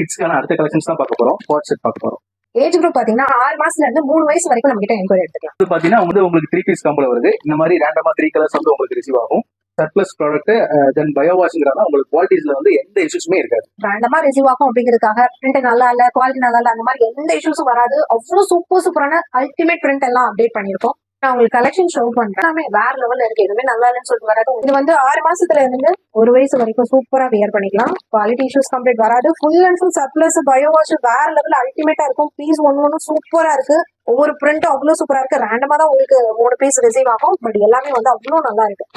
கிட்ஸ்க்கான அடுத்த கலெக்ஷன்ஸ் தான் பார்க்க போறோம். கோட் செட் பார்க்க போறோம். ஏஜ் குரூப் பாத்தீங்கன்னா 6 மாசத்துல இருந்து 3 வயசு வரைக்கும் நம்ம கிட்ட என்கொயரி எடுத்துக்கலாம். இது பாத்தீங்கன்னா உங்களுக்கு 3 பீஸ் காம்போல வருது. இந்த மாதிரி ரேண்டமா 3 கலர்ஸ் உங்களுக்கு ரிசீவ் ஆகும். சர்ப்ளஸ் ப்ராடக்ட் தென் பயோ வாஷ்ங்கிறதா உங்களுக்கு குவாலிட்டிஸ்ல எந்த இஷ்யூஸுமே இருக்காது. ரேண்டமா ரிசீவ் ஆகும் அப்படிங்கிறதுக்காக பிரிண்ட் நல்லா இல்ல, குவாலிட்டி நல்லா இல்ல, அந்த மாதிரி எந்த இஷ்யூஸும் வராது. அவ்வளவு சூப்பரான அல்டிமேட் பிரிண்ட் எல்லாம் அப்டேட் பண்ணிருக்கோம். நான் உங்களுக்கு கலெக்ஷன் ஷோ பண்றேன். எல்லாமே வேற லெவல்ல இருக்கு. எதுவுமே நல்லா இல்லைன்னு சொல்லிட்டு வராது. இது 6 மாசத்துல இருந்து 1 வயசு வரைக்கும் சூப்பரா வியர் பண்ணிக்கலாம். குவாலிட்டி இஷ்யூஸ் கம்ப்ளீட் வராது. Full and full surplus bio wash வேற லெவல் அல்டிமேட்டா இருக்கும். பீஸ் ஒன்னு சூப்பரா இருக்கு. ஒவ்வொரு பிரிண்ட்டும் அவ்வளவு சூப்பரா இருக்கு. ரேண்டமா தான் உங்களுக்கு 3 பீஸ் ரிசீவ் ஆகும். பட் எல்லாமே அவ்வளவு நல்லா இருக்கு.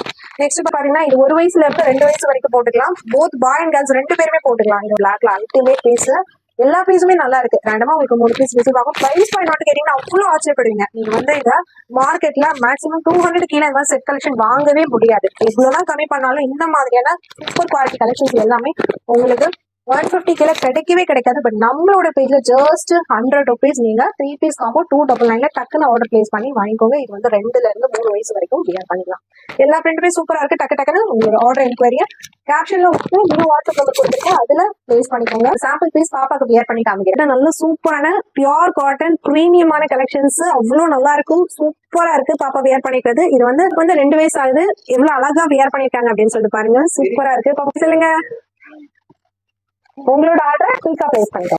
நெக்ஸ்ட் பாத்தீங்கன்னா இது 1 வயசுல இருந்து 2 வயசு வரைக்கும் போட்டுக்கலாம். போத் பாய் அண்ட் கேர்ள்ஸ் 2 பேருமே போட்டுக்கலாம். இந்த பிளாக்ல அல்டிமேட் பீஸ். எல்லா பீஸுமே நல்லா இருக்கு. ரேண்டமா உங்களுக்கு 3 பீஸ் ரிசீவ் ஆகும். பிரைஸ் பாயிண்ட் நோட்டு கேட்டீங்கன்னா அவ்வளவு ஆச்சரியப்படுவீங்க. நீங்க இத மார்க்கெட்ல மேக்ஸிமம் 200 கீழே இந்த செட் கலெக்ஷன் வாங்கவே முடியாது. இவ்வளவுதான் கம்மி பண்ணாலும் இந்த மாதிரியான சூப்பர் குவாலிட்டி கலெக்ஷன்ஸ் எல்லாமே உங்களுக்கு 150 கீழே கிடைக்கவே கிடைக்காது. பட் நம்மளோட பேஜ்ல ஜஸ்ட் 100 rupees நீங்க 3 பீஸ் காம்போ 299 டக்குன்னு ஆர்டர் பிளேஸ் பண்ணி வாங்கிக்கோங்க. இது 2ல இருந்து 3 வயசு வரைக்கும் வியர் பண்ணிக்கலாம். எல்லா பிரிண்டுமே சூப்பரா இருக்கு. டக்குன்னு உங்களோட ஆர்டர் என்கொயரியா கேப்ஷன்ல இன்னும் வாட்ஸ்அப் நம்பர் கொடுத்துருக்கேன், அதுல பிளேஸ் பண்ணிக்கோங்க. சாம்பிள் பீஸ் பாப்பாக்கு வியர் பண்ணி காமிக்கிறேன். நல்ல சூப்பரான பியூர் காட்டன் பிரீமியமான கலெக்ஷன்ஸ் அவ்வளவு நல்லா இருக்கும். சூப்பரா இருக்கு பாப்பா வியர் பண்ணிக்கிறது. இது 2 வயசு ஆகுது. எவ்வளவு அழகா வியர் பண்ணிருக்காங்க அப்படின்னு சொல்லிட்டு பாருங்க. சூப்பரா இருக்கு. பாப்பா சொல்லுங்க, உங்களோட ஆர்டர் குயிக்கா பிளேஸ் பண்ணிக்கோங்க.